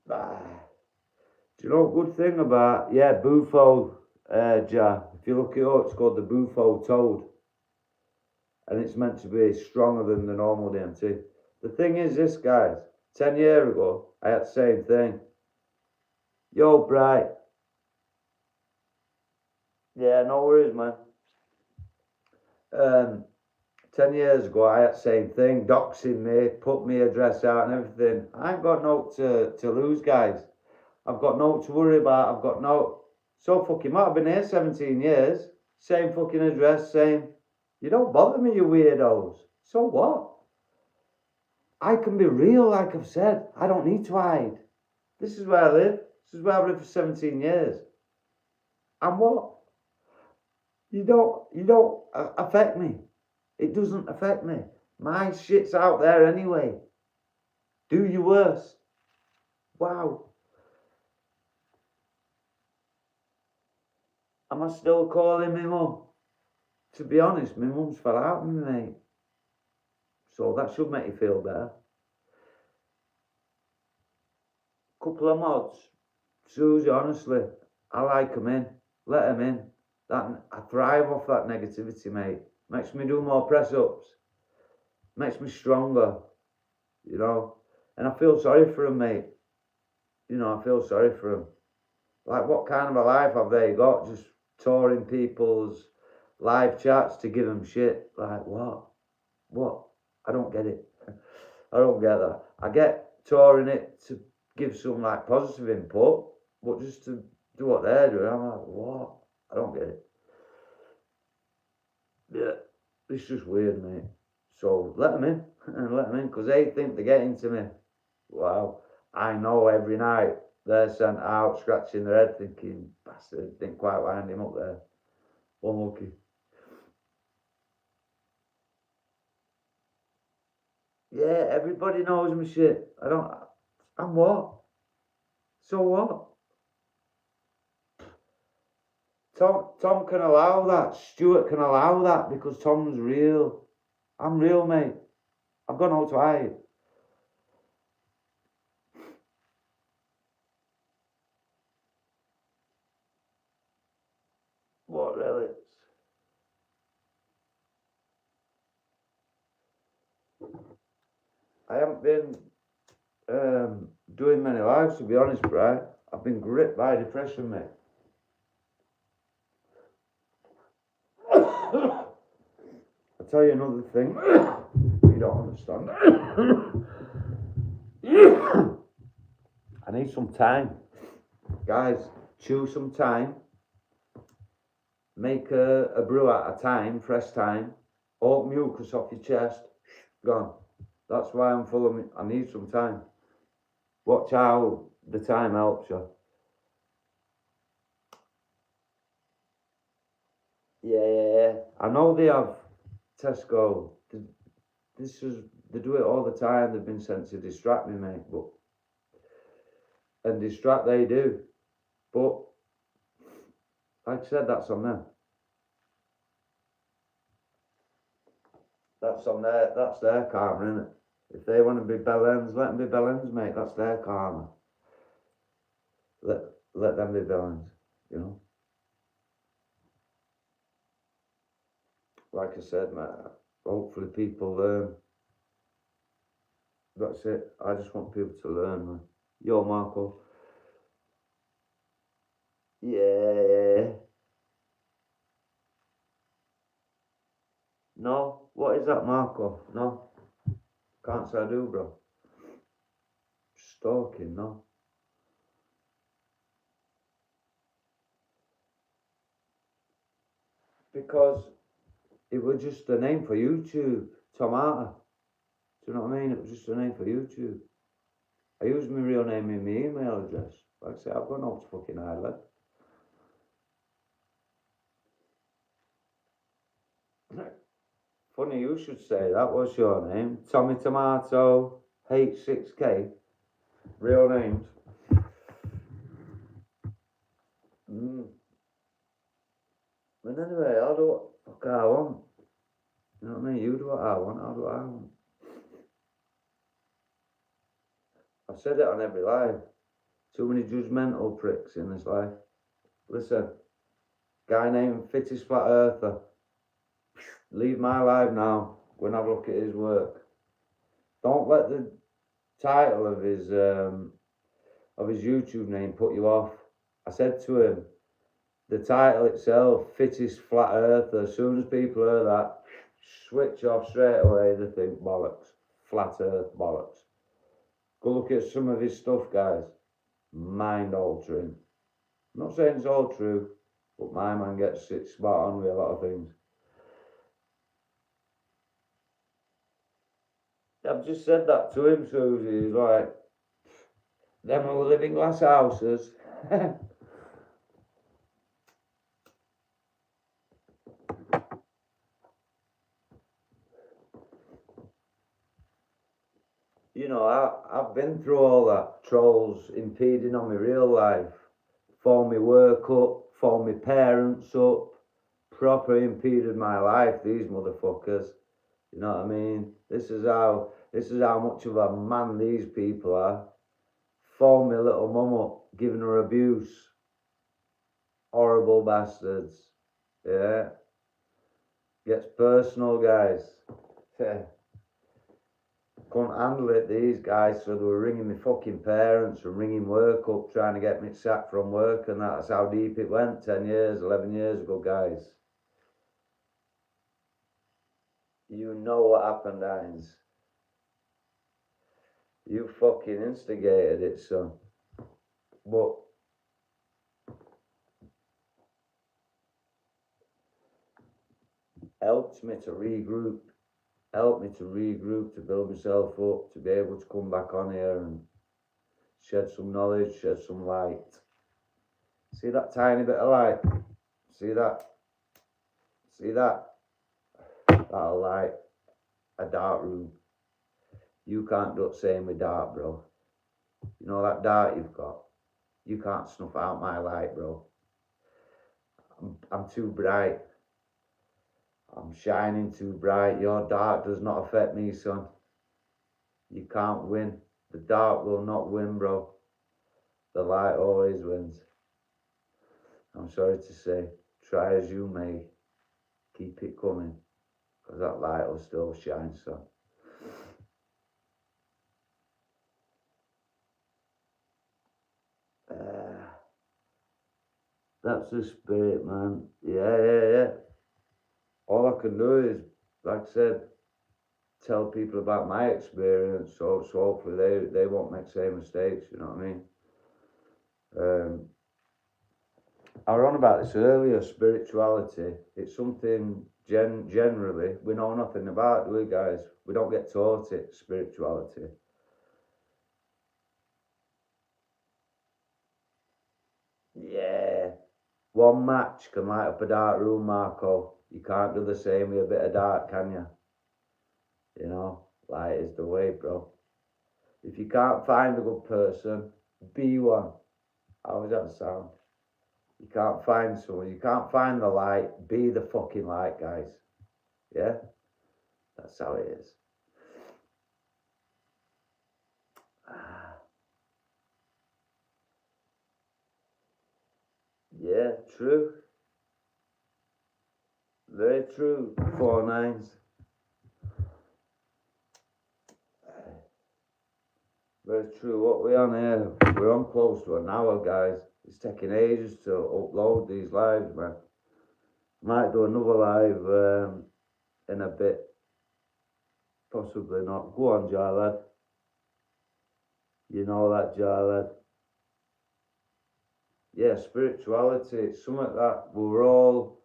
Do you know a good thing about, bufo jar? If you look it up, it's called the bufo toad. And it's meant to be stronger than the normal DMT. The thing is this, guys. 10 years ago, I had the same thing. Yo, Bright. Yeah, no worries, man. 10 years ago, I had the same thing, doxing me, put me address out and everything. I ain't got no to lose, guys. I've got no to worry about. I've got no. So fucking what? I've been here 17 years. Same fucking address, same. You don't bother me, you weirdos. So what? I can be real, like I've said. I don't need to hide. This is where I live. This is where I've lived for 17 years. And what? You don't affect me. It doesn't affect me. My shit's out there anyway. Do your worst. Wow. Am I still calling me mum? To be honest, my mum's fell out with me, mate. So that should make you feel better. Couple of mods. Susie, honestly, I like them in. Let them in. I thrive off that negativity, mate. Makes me do more press-ups. Makes me stronger, you know. And I feel sorry for them, mate. You know, I feel sorry for them. Like, what kind of a life have they got? Just touring people's live chats to give them shit. Like, what? What? I don't get it. I don't get that. I get touring it to give some, like, positive input, but just to do what they're doing, I'm like, what? I don't get it. Yeah, it's just weird, mate. So let them in, and let them in, because they think they're getting to me. Wow. I know every night they're sent out scratching their head thinking, bastard, didn't quite wind him up there. Unlucky. Yeah, everybody knows me shit. I'm what? So what? Tom can allow that. Stuart can allow that because Tom's real. I'm real, mate. I've got no to hide. What relics? I haven't been doing many lives, to be honest, right? I've been gripped by depression, mate. I'll tell you another thing. You don't understand. I need some time. Guys, choose some time. Make a brew at a time, fresh time. All mucus off your chest. Gone. That's why I'm full of me. I need some time. Watch how the time helps you. Yeah. I know they have Tesco. They do it all the time. They've been sent to distract me, mate. And distract they do. But like I said, that's on them. That's their karma, isn't it? If they want to be bellends, let them be bellends, mate. That's their karma. Let them be bellends, you know. Like I said, mate, hopefully people learn. That's it. I just want people to learn, man. Yo, Marco. Yeah. No? What is that, Marco? No? Can't say I do, bro. Stalking, no? Because it was just a name for YouTube. Tomata. Do you know what I mean? It was just a name for YouTube. I use my real name in my email address. Like I say, I've got no fucking hide. Funny you should say that. What's your name? Tommy Tomato H6K. Real names. But anyway, I'll do what the fuck I want. You know what I mean? You do what I want, I'll do what I want. I've said it on every live. Too many judgmental pricks in this life. Listen, guy named Fittest Flat Earther. Leave my life now. Go and have a look at his work. Don't let the title of his YouTube name put you off. I said to him, the title itself, Fittest Flat Earther. As soon as people hear that, switch off straight away, they think bollocks, flat earth bollocks. Go look at some of his stuff, guys. Mind altering. I'm not saying it's all true, but my man gets it spot on with a lot of things. I've just said that to him, Susie. He's like, them who live in glass houses. You know, I've been through all that. Trolls impeding on my real life. For me work up, for me parents up. Proper impeded my life, these motherfuckers. You know what I mean? This is how much of a man these people are. For me little mum up, giving her abuse. Horrible bastards. Yeah. Gets personal, guys. Yeah. Couldn't handle it, these guys, so they were ringing my fucking parents and ringing work up, trying to get me sacked from work, and that's how deep it went 10 years, 11 years ago, guys. You know what happened, Heinz. You fucking instigated it, son. But helped me to regroup. Helped me to regroup, to build myself up, to be able to come back on here and shed some knowledge, shed some light. See that tiny bit of light? See that? See that? That'll light a dark room. You can't do the same with dark, bro. You know that dark you've got? You can't snuff out my light, bro. I'm too bright. I'm shining too bright. Your dark does not affect me, son. You can't win. The dark will not win, bro. The light always wins. I'm sorry to say, try as you may, keep it coming, because that light will still shine, son. That's the spirit, man. Yeah. All I can do is, like I said, tell people about my experience, so hopefully they won't make the same mistakes, you know what I mean? I was on about this earlier, spirituality. It's something generally we know nothing about, do we, guys? We don't get taught it, spirituality. Yeah. One match can light up a dark room, Marco. You can't do the same with a bit of dark, can you? You know, light is the way, bro. If you can't find a good person, be one. How does that sound? You can't find someone, you can't find the light, be the fucking light, guys. Yeah? That's how it is. Yeah, true. Very true. 4 9s. Very true. What we on here? We're on close to an hour, guys. It's taking ages to upload these lives, man. Might do another live in a bit. Possibly not. Go on, Jarlad. You know that, Jarlad. Yeah, spirituality. It's something that we were all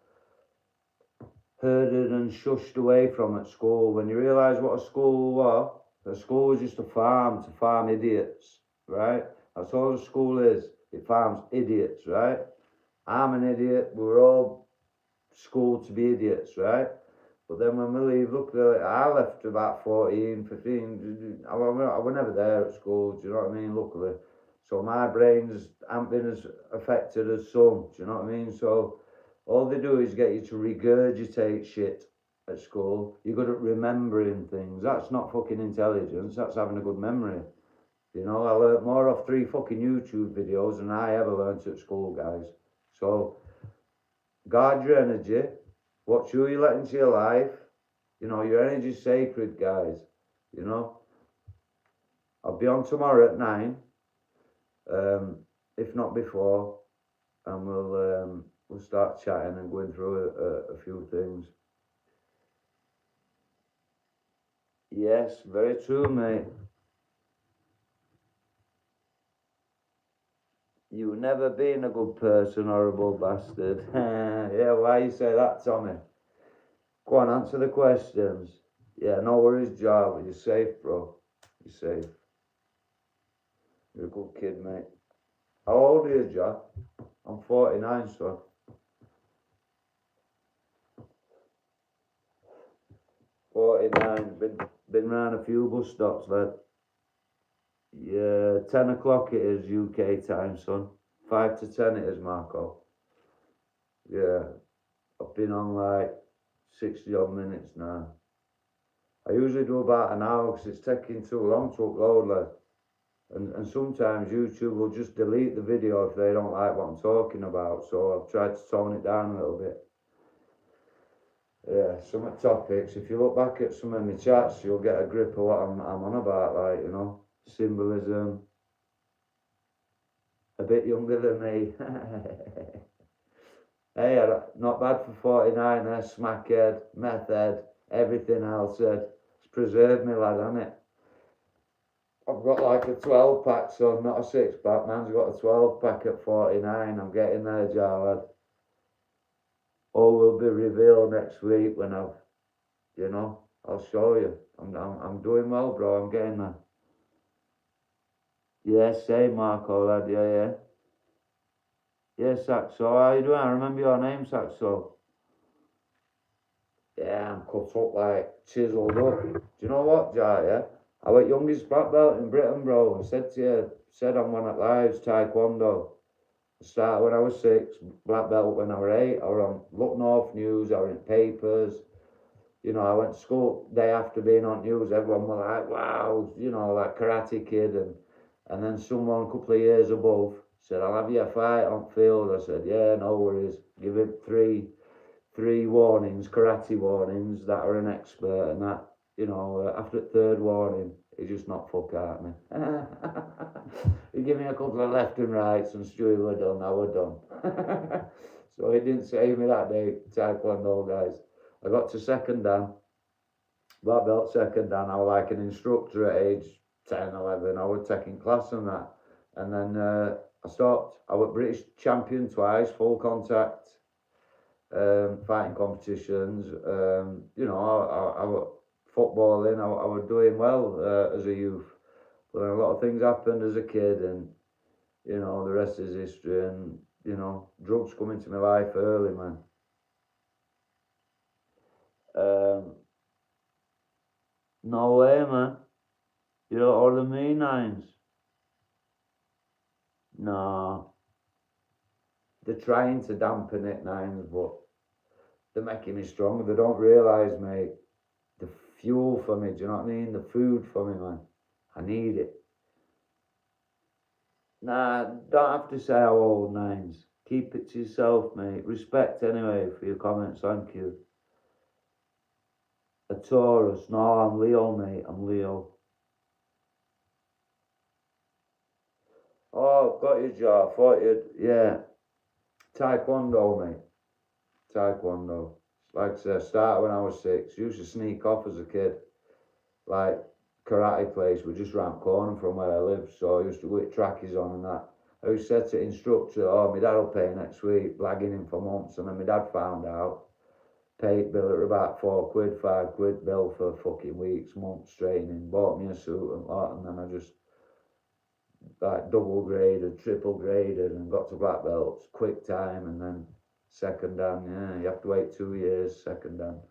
herded and shushed away from at school. When you realise what a school was, a school was just a farm to farm idiots, right? That's all a school is. It farms idiots, right? I'm an idiot. We were all schooled to be idiots, right? But then when we leave, look, I left about 14, 15. I was never there at school, do you know what I mean? Luckily. So my brains haven't been as affected as some, do you know what I mean? So all they do is get you to regurgitate shit at school. You're good at remembering things. That's not fucking intelligence. That's having a good memory. You know, I learnt more off 3 fucking YouTube videos than I ever learnt at school, guys. So guard your energy. Watch who you let into your life. You know, your energy's sacred, guys. You know. I'll be on tomorrow at 9. If not before. And we'll start chatting and going through a few things. Yes, very true, mate. You've never been a good person, horrible bastard. Yeah, why you say that, Tommy? Go on, answer the questions. Yeah, no worries, Jar. You're safe, bro. You're safe. You're a good kid, mate. How old are you, Jar? I'm 49, son. 49. Been round a few bus stops, lad. Yeah, 10 o'clock it is UK time, son. 5 to 10 it is, Marco. Yeah, I've been on like 60 odd minutes now. I usually do about an hour because it's taking too long to upload, lad. And sometimes YouTube will just delete the video if they don't like what I'm talking about. So I've tried to tone it down a little bit. Yeah, some of the topics. If you look back at some of my chats, you'll get a grip of what I'm on about, like, you know, symbolism. A bit younger than me. Hey, not bad for 49, smackhead, meth head, everything else. It's preserved me, lad, hasn't it? I've got like a 12 pack, so not a 6 pack. Man's got a 12 pack at 49. I'm getting there, Jar, lad. All will be revealed next week when I'll show you. I'm doing well, bro. I'm getting there. Yeah, same, Marco, lad. Yeah. Yeah, Saxo. How you doing? I remember your name, Saxo. Yeah, I'm cut up like chiseled up. Do you know what, Jar? Yeah, I was youngest black belt in Britain, bro. I said I'm one at lives Taekwondo. I started when I was 6, black belt when I was 8. I was on Look North News. I was in papers. You know, I went to school day after being on news. Everyone was like, "Wow," you know, like Karate Kid, and then someone a couple of years above said, "I'll have you a fight on field." I said, "Yeah, no worries." Give him three warnings, karate warnings, that are an expert, and that, after the third warning, he just knocked fuck out of me. He gave me a couple of left and rights, and Stewie were done, I were done. So he didn't save me that day, Taekwondo guys. I got to second dan, black belt second dan. I was like an instructor at age 10, 11. I was taking class and that. And then I stopped. I was British champion twice, full contact. Fighting competitions. I was footballing. I was doing well as a youth, but then a lot of things happened as a kid, and the rest is history. And drugs come into my life early, man. No way, man. You know older than me, Nines. No, they're trying to dampen it, Nines, but they're making me stronger. They don't realise, mate. The fuel for me. Do you know what I mean? The food for me, man. I need it. Nah, don't have to say how old, Nines. Keep it to yourself, mate. Respect anyway for your comments, thank you. A Taurus. No, I'm Leo, mate. I'm Leo. Oh, got your jaw. Thought you'd, yeah. Taekwondo, mate. Taekwondo. Like I said, I started when I was 6. Used to sneak off as a kid. Like, karate place was just round the corner from where I lived, so I used to with trackies on and that. I used to say to the instructor, "Oh, my dad will pay next week," blagging him for months, and then my dad found out, paid bill at about £4, £5 bill for fucking weeks, months training, bought me a suit and that, and then I just like double graded, triple graded, and got to black belts, quick time, and then second dan. Yeah, you have to wait 2 years, second dan.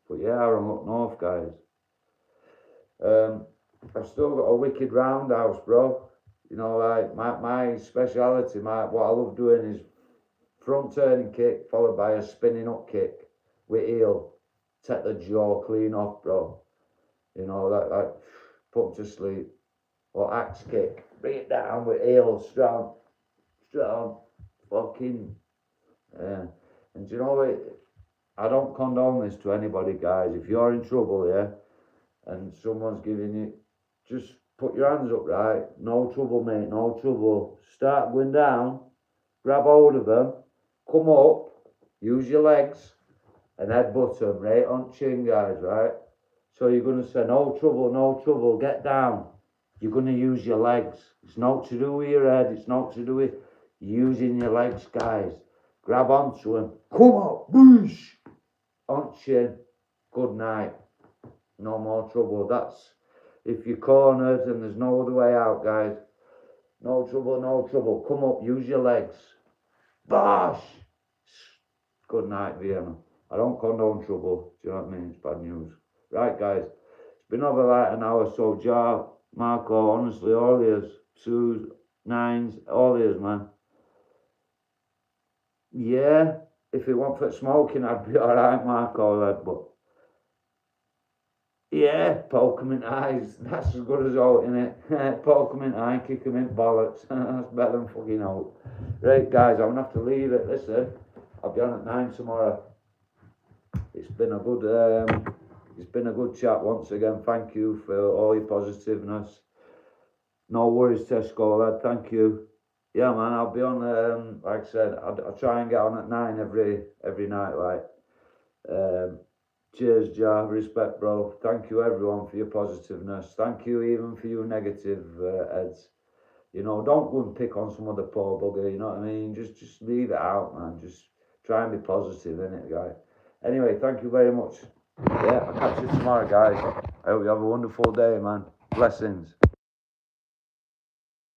But yeah, I'm up north, guys. I've still got a wicked roundhouse, bro. Like my speciality, what I love doing is front turning kick followed by a spinning up kick with heel. Take the jaw clean off, bro. Like put them to sleep. Or axe kick, bring it down with heel, strong, fucking, yeah. And do you know what? I don't condone this to anybody, guys. If you're in trouble, yeah, and someone's giving you, just put your hands up, right? No trouble, mate, no trouble. Start going down, grab hold of them, come up, use your legs, and headbutt them right on chin, guys, right? So you're going to say, no trouble, get down. You're going to use your legs. It's not to do with your head. It's not to do with using your legs, guys. Grab onto him. Come up, boosh. On chin. Good night. No more trouble. That's if you're cornered and there's no other way out, guys. No trouble. Come up, use your legs. Bosh! Good night, Vienna. I don't condone trouble. Do you know what I mean? It's bad news. Right, guys. It's been over like an hour, so Jar, Marco, honestly, all ears. 2s, 9s, all ears, man. Yeah, if it weren't for smoking, I'd be alright, Marco, lad, but yeah, poke him in the eyes. That's as good as all, innit? Poke him in the eye, kick him in bollocks. That's better than fucking out. Right, guys, I'm gonna have to leave it. Listen, I'll be on at 9 tomorrow. It's been a good chat once again. Thank you for all your positiveness. No worries, Tesco, lad. Thank you. Yeah, man, I'll be on. Like I said, I'll try and get on at 9 every night, like. Cheers, Jar. Respect, bro. Thank you, everyone, for your positiveness. Thank you, even for you negative heads. You know, don't go and pick on some other poor bugger. You know what I mean? Just leave it out, man. Just try and be positive, innit, guy? Anyway, thank you very much. Yeah, I'll catch you tomorrow, guys. I hope you have a wonderful day, man. Blessings.